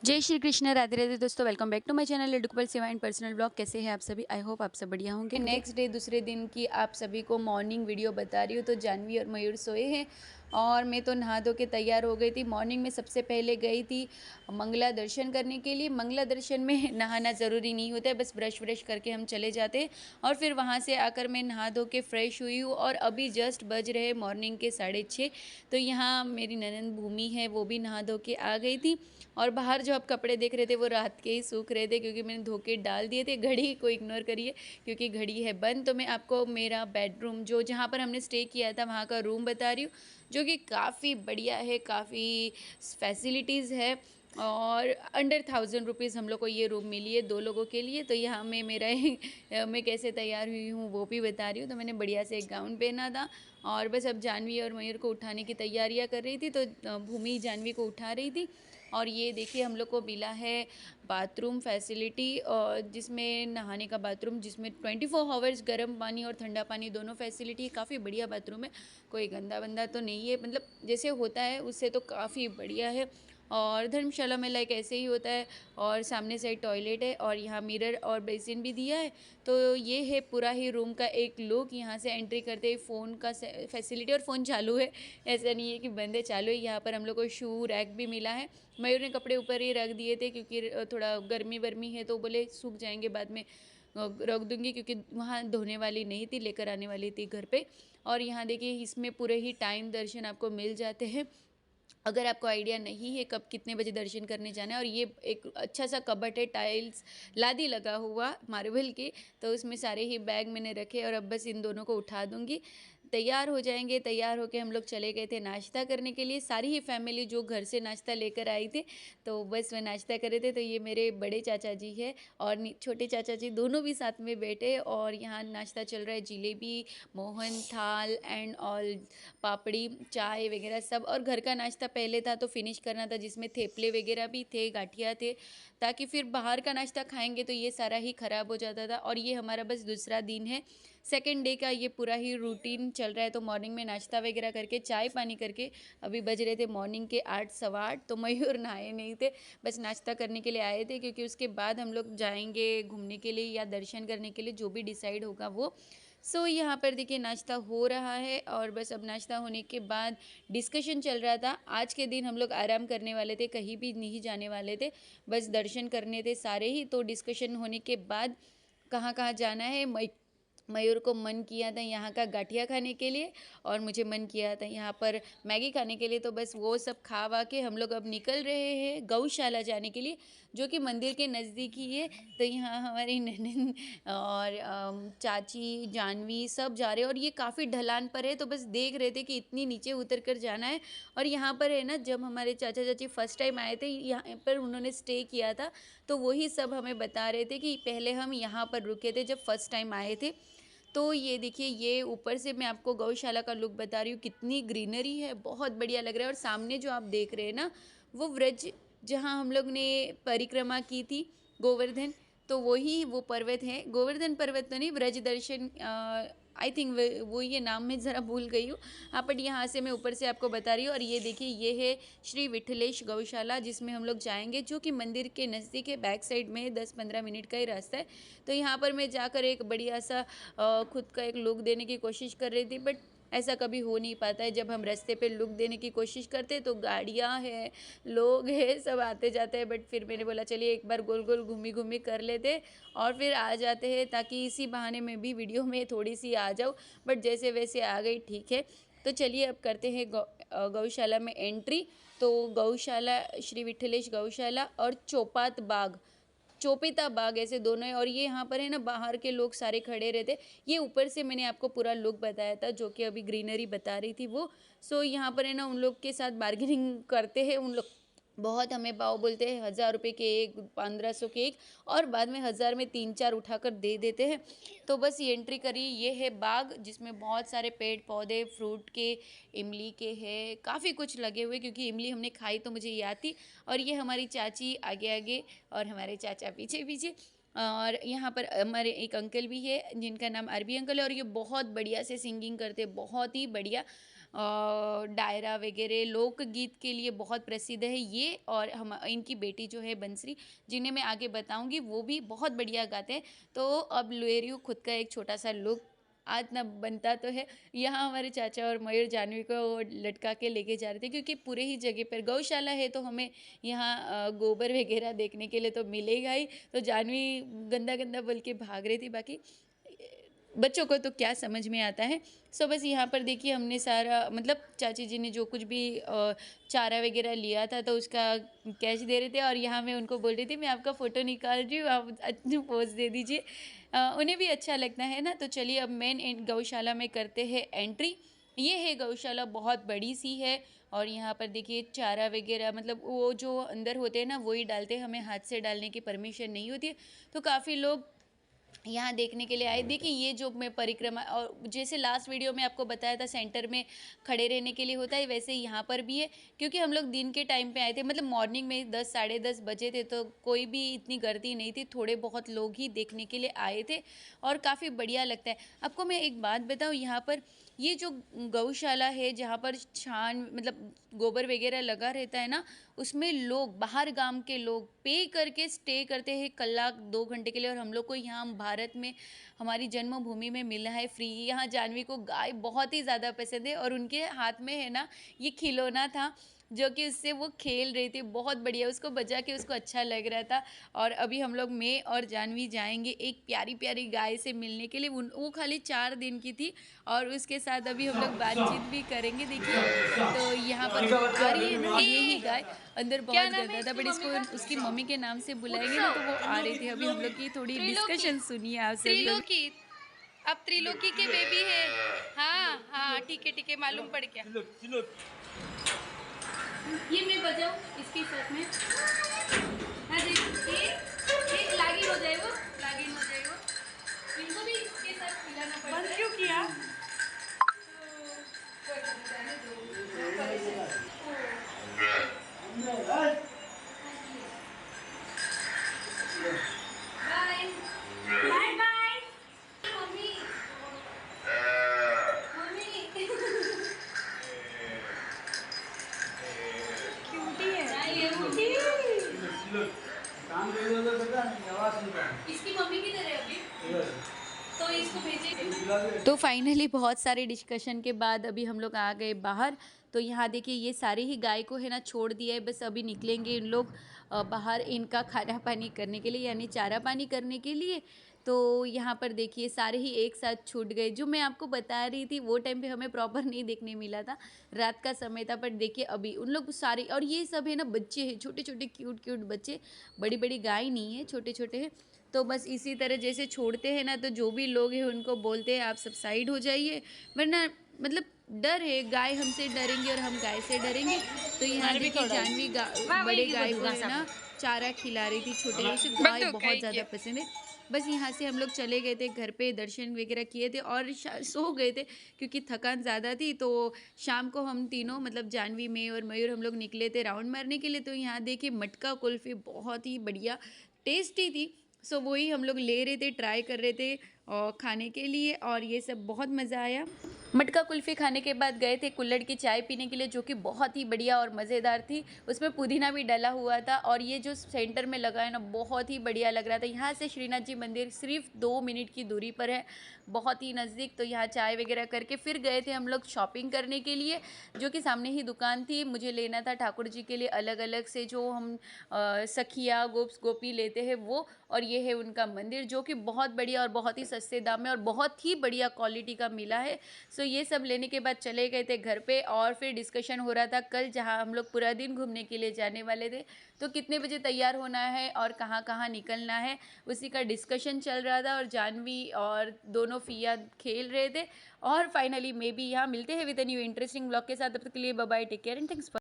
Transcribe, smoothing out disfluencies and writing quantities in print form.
जय श्री कृष्ण, राधे राधे दोस्तों। Welcome back to my channel Laddu Seva and personal blog. कैसे हैं आप सभी? आई होप आप सब बढ़िया होंगे। नेक्स्ट डे दूसरे दिन की आप सभी को मॉर्निंग वीडियो बता रही हूँ। तो जानवी और मयूर सोए हैं और मैं तो नहा धो के तैयार हो गई थी। मॉर्निंग में सबसे पहले गई थी मंगला दर्शन करने के लिए। मंगला दर्शन में नहाना ज़रूरी नहीं होता है, बस ब्रश व्रश करके हम चले जाते हैं। और फिर वहाँ से आकर मैं नहा धो के फ्रेश हुई हूँ और अभी जस्ट बज रहे मॉर्निंग के 6:30। तो यहाँ मेरी ननंद भूमि है, वो भी नहा धो के आ गई थी। और बाहर जो आप कपड़े देख रहे थे वो रात के ही सूख रहे थे, क्योंकि मैंने धो के डाल दिए थे। घड़ी को इग्नोर करिए क्योंकि घड़ी है बंद। तो मैं आपको मेरा बेडरूम जो जहाँ पर हमने स्टे किया था वहाँ का रूम बता रही हूँ, जो कि काफ़ी बढ़िया है, काफ़ी फैसिलिटीज़ है। और अंडर 1000 रुपीज़ हम लोग को ये रूम मिली है 2 लोगों के लिए। तो यहाँ मैं मैं कैसे तैयार हुई हूँ वो भी बता रही हूँ। तो मैंने बढ़िया से एक गाउन पहना था और बस अब जानवी और मयूर को उठाने की तैयारियाँ कर रही थी। तो भूमि जानवी को उठा रही थी। और ये देखिए हम लोग को मिला है बाथरूम फैसिलिटी, और जिसमें नहाने का बाथरूम, जिसमें 24 आवर्स गर्म पानी और ठंडा पानी दोनों फैसिलिटी। काफ़ी बढ़िया बाथरूम है, कोई गंदा बंदा तो नहीं है, मतलब जैसे होता है उससे तो काफ़ी बढ़िया है। और धर्मशाला में लाइक ऐसे ही होता है। और सामने से टॉयलेट है और यहाँ मिरर और बेसिन भी दिया है। तो ये है पूरा ही रूम का एक लुक। यहाँ से एंट्री करते ही फ़ोन का फैसिलिटी, और फ़ोन चालू है, ऐसा नहीं है कि बंद है, चालू है। यहाँ पर हम लोग को शू रैक भी मिला है। मयूर ने कपड़े ऊपर ही रख दिए थे क्योंकि थोड़ा गर्मी वर्मी है, तो बोले सूख जाएंगे बाद में रख दूंगी, क्योंकि वहाँ धोने वाली नहीं थी, लेकर आने वाली थी घर पे। और यहाँ देखिए इसमें पूरे ही टाइम दर्शन आपको मिल जाते हैं, अगर आपको आइडिया नहीं है कब कितने बजे दर्शन करने जाना है। और ये एक अच्छा सा कबट है, टाइल्स लादी लगा हुआ मार्बल की। तो उसमें सारे ही बैग मैंने रखे और अब बस इन दोनों को उठा दूंगी, तैयार हो जाएंगे। तैयार होके हम लोग चले गए थे नाश्ता करने के लिए, सारी ही फैमिली जो घर से नाश्ता लेकर आई थी। तो बस वह नाश्ता कर रहे थे। तो ये मेरे बड़े चाचा जी है और छोटे चाचा जी दोनों भी साथ में बैठे। और यहाँ नाश्ता चल रहा है, जिलेबी, मोहन थाल एंड ऑल, पापड़ी, चाय वगैरह सब। और घर का नाश्ता पहले था तो फिनिश करना था, जिसमें थेपले वगैरह भी थे, गाठिया थे, ताकि फिर बाहर का नाश्ता खाएंगे तो ये सारा ही ख़राब हो जाता था। और ये हमारा बस दूसरा दिन है, सेकेंड डे का ये पूरा ही रूटीन चल रहा है। तो मॉर्निंग में नाश्ता वगैरह करके चाय पानी करके अभी बज रहे थे मॉर्निंग के 8 सवा 8। तो मयूर नहाए नहीं थे, बस नाश्ता करने के लिए आए थे, क्योंकि उसके बाद हम लोग जाएंगे घूमने के लिए या दर्शन करने के लिए, जो भी डिसाइड होगा वो। यहाँ पर देखिए नाश्ता हो रहा है और बस अब नाश्ता होने के बाद डिस्कशन चल रहा था। आज के दिन हम लोग आराम करने वाले थे, कहीं भी नहीं जाने वाले थे, बस दर्शन करने थे सारे ही। तो डिस्कशन होने के बाद कहाँ कहाँ जाना है, मयूर को मन किया था यहाँ का गाठिया खाने के लिए और मुझे मन किया था यहाँ पर मैगी खाने के लिए। तो बस वो सब खा वा के हम लोग अब निकल रहे हैं गौशाला जाने के लिए, जो कि मंदिर के नज़दीक ही है। तो यहाँ हमारी ननन और चाची जानवी सब जा रहे हैं, और ये काफ़ी ढलान पर है। तो बस देख रहे थे कि इतनी नीचे उतर कर जाना है। और यहाँ पर है ना, जब हमारे चाचा चाची फर्स्ट टाइम आए थे यहाँ पर, उन्होंने स्टे किया था, तो वही सब हमें बता रहे थे कि पहले हम यहाँ पर रुके थे जब फर्स्ट टाइम आए थे। तो ये देखिए, ये ऊपर से मैं आपको गौशाला का लुक बता रही हूँ, कितनी ग्रीनरी है, बहुत बढ़िया लग रहा है। और सामने जो आप देख रहे हैं ना, वो व्रज, जहाँ हम लोग ने परिक्रमा की थी, गोवर्धन, तो वही वो पर्वत है। गोवर्धन पर्वत तो नहीं, व्रज दर्शन, आई थिंक वो ये नाम में ज़रा भूल गई हूँ। हाँ, बट यहाँ से मैं ऊपर से आपको बता रही हूँ। और ये देखिए, ये है श्री विठलेश गौशाला, जिसमें हम लोग जाएंगे, जो कि मंदिर के नज़दीक है, बैक साइड में 10-15 मिनट का ही रास्ता है। तो यहाँ पर मैं जाकर एक बढ़िया सा खुद का एक लुक देने की कोशिश कर रही थी, बट ऐसा कभी हो नहीं पाता है। जब हम रास्ते पे लुक देने की कोशिश करते हैं तो गाड़ियाँ हैं, लोग हैं, सब आते जाते हैं। बट फिर मैंने बोला चलिए एक बार गोल गोल घूमी घूमी कर लेते और फिर आ जाते हैं, ताकि इसी बहाने में भी वीडियो में थोड़ी सी आ जाऊँ। बट जैसे वैसे आ गई, ठीक है। तो चलिए अब करते हैं गौशाला में एंट्री। तो गौशाला, श्री विठलेश गौशाला और चौपात बाग, चोपिता बाग, ऐसे दोनों है। और ये यहाँ पर है ना, बाहर के लोग सारे खड़े रहते। ये ऊपर से मैंने आपको पूरा लुक बताया था, जो कि अभी ग्रीनरी बता रही थी वो। यहाँ पर है ना, उन लोग के साथ बार्गेनिंग करते हैं उन लोग, बहुत हमें भाव बोलते हैं, 1000 रुपये के एक, 1500 के एक, और बाद में 1000 में 3-4 उठाकर दे देते हैं। तो बस ये एंट्री करी। ये है बाग, जिसमें बहुत सारे पेड़ पौधे, फ्रूट के, इमली के है, काफ़ी कुछ लगे हुए, क्योंकि इमली हमने खाई तो मुझे याद थी। और ये हमारी चाची आगे आगे और हमारे चाचा पीछे पीछे। और यहाँ पर हमारे एक अंकल भी है, जिनका नाम अरबी अंकल है, और ये बहुत बढ़िया से सिंगिंग करते, बहुत ही बढ़िया। डायरा वगैरह लोकगीत के लिए बहुत प्रसिद्ध है ये, और हम इनकी बेटी जो है बंसरी, जिन्हें मैं आगे बताऊंगी, वो भी बहुत बढ़िया गाते हैं। तो अब ले रही हूँ खुद का एक छोटा सा लुक। आज ना बनता तो है, यहाँ हमारे चाचा और मयूर जानवी को लटका के लेके जा रहे थे, क्योंकि पूरे ही जगह पर गौशाला है तो हमें यहाँ गोबर वगैरह देखने के लिए तो मिलेगा ही। तो जानवी गंदा गंदा बोल के भाग रही थी, बाकी बच्चों को तो क्या समझ में आता है। सो बस यहाँ पर देखिए हमने सारा, मतलब चाची जी ने जो कुछ भी चारा वगैरह लिया था तो उसका कैश दे रहे थे, और यहाँ मैं उनको बोल रही थी मैं आपका फ़ोटो निकाल रही हूँ, आप अच्छी पोज दे दीजिए। उन्हें भी अच्छा लगता है ना। तो चलिए अब मेन गौशाला में करते हैं एंट्री। ये है गौशाला, बहुत बड़ी सी है, और यहाँ पर देखिए चारा वगैरह, मतलब वो जो अंदर होते हैं ना वही डालते हैं, हमें हाथ से डालने की परमिशन नहीं होती है। तो काफ़ी लोग यहाँ देखने के लिए आए। देखिए ये जो मैं परिक्रमा, और जैसे लास्ट वीडियो में आपको बताया था सेंटर में खड़े रहने के लिए होता है, वैसे यहाँ पर भी है। क्योंकि हम लोग दिन के टाइम पे आए थे, मतलब मॉर्निंग में 10 साढ़े 10 बजे थे, तो कोई भी इतनी गर्दी नहीं थी, थोड़े बहुत लोग ही देखने के लिए आए थे, और काफ़ी बढ़िया लगता है। आपको मैं एक बात बताऊँ, यहाँ पर ये जो गौशाला है जहाँ पर छान, मतलब गोबर वगैरह लगा रहता है ना, उसमें लोग, बाहर गांव के लोग पे करके स्टे करते हैं कलाक 2 घंटे के लिए। और हम लोग को यहाँ भारत में, हमारी जन्मभूमि में मिला है फ्री। यहाँ जानवी को गाय बहुत ही ज़्यादा पसंद है, और उनके हाथ में है ना ये खिलौना था, जो कि उससे वो खेल रही थी, बहुत बढ़िया, उसको बजा के उसको अच्छा लग रहा था। और अभी हम लोग, मैं और जानवी जाएंगे एक प्यारी प्यारी गाय से मिलने के लिए। वो खाली 4 दिन की थी, और उसके साथ अभी हम लोग बातचीत भी करेंगे। देखिए तो यहाँ पर आ रही है ना ये ही गाय, अंदर बहुत गंदा था, बट इसको उसकी मम्मी के नाम से बुलाएंगे ना, तो वो आ रही थी। अभी हम लोग की थोड़ी डिस्कशन सुनिए आप सभी लोग। त्रिलोकी, अब त्रिलोकी के बेबी है। हाँ हाँ ठीक है, मालूम पड़ गया। ये मैं बजाऊँ इसके साथ में? हाँ देखिए, एक लागिन हो जाएगा, लागिन हो जाएगा। इनको भी इसके साथ खिलाना पड़ता है। बंद क्यों किया? Bye bye bye. Mummy, mummy cutie है। ये मम्मी, काम आवाज इसकी मम्मी किधर है अभी? तो इसको भेजिए। सुन। तो फाइनली बहुत सारे डिस्कशन के बाद अभी हम लोग आ गए बाहर। तो यहाँ देखिए ये सारे ही गाय को है ना छोड़ दिया है, बस अभी निकलेंगे इन लोग बाहर इनका खाना पानी करने के लिए, यानी चारा पानी करने के लिए। तो यहाँ पर देखिए सारे ही एक साथ छूट गए। जो मैं आपको बता रही थी वो टाइम पे हमें प्रॉपर नहीं देखने मिला था, रात का समय था। पर देखिए अभी उन लोग सारे, और ये सब है ना बच्चे हैं, छोटे छोटे क्यूट क्यूट बच्चे, बड़ी बड़ी गाय नहीं है, छोटे छोटे हैं। तो बस इसी तरह जैसे छोड़ते हैं ना, तो जो भी लोग हैं उनको बोलते हैं आप सब साइड हो जाइए, वरना मतलब डर है, गाय हमसे डरेंगे और हम गाय से डरेंगे। तो यहाँ देखिए जानवी बड़े गाय को है ना चारा खिला रही थी, छोटे, उसे गाय बहुत ज़्यादा पसंद है। बस यहाँ से हम लोग चले गए थे घर पे, दर्शन वगैरह किए थे और सो गए थे, क्योंकि थकान ज़्यादा थी। तो शाम को हम तीनों, मतलब जानवी, मैं और मयूर, हम लोग निकले थे राउंड मारने के लिए। तो यहाँ देखिए मटका कुल्फ़ी बहुत ही बढ़िया टेस्टी थी। सो वही हम लोग ले रहे थे, ट्राई कर रहे थे और खाने के लिए, और ये सब बहुत मज़ा आया। मटका कुल्फ़ी खाने के बाद गए थे कुल्हड़ की चाय पीने के लिए, जो कि बहुत ही बढ़िया और मज़ेदार थी। उसमें पुदीना भी डला हुआ था, और ये जो सेंटर में लगा है ना बहुत ही बढ़िया लग रहा था। यहाँ से श्रीनाथ जी मंदिर सिर्फ 2 मिनट की दूरी पर है, बहुत ही नज़दीक। तो यहाँ चाय वगैरह करके फिर गए थे हम लोग शॉपिंग करने के लिए, जो कि सामने ही दुकान थी। मुझे लेना था ठाकुर जी के लिए अलग अलग से, जो हम सखिया गोप्स गोपी लेते हैं वो। और ये है उनका मंदिर, जो कि बहुत बढ़िया और बहुत ही सस्ते दाम में और बहुत ही बढ़िया क्वालिटी का मिला है। सो ये सब लेने के बाद चले गए थे घर पे, और फिर डिस्कशन हो रहा था कल जहाँ हम लोग पूरा दिन घूमने के लिए जाने वाले थे, तो कितने बजे तैयार होना है और कहाँ कहाँ निकलना है, उसी का डिस्कशन चल रहा था। और जानवी और दोनों फिया खेल रहे थे। और फाइनली मे बी यहाँ मिलते हैं with a new interesting blog के साथ। तब तक के लिए bye bye, take care and thanks for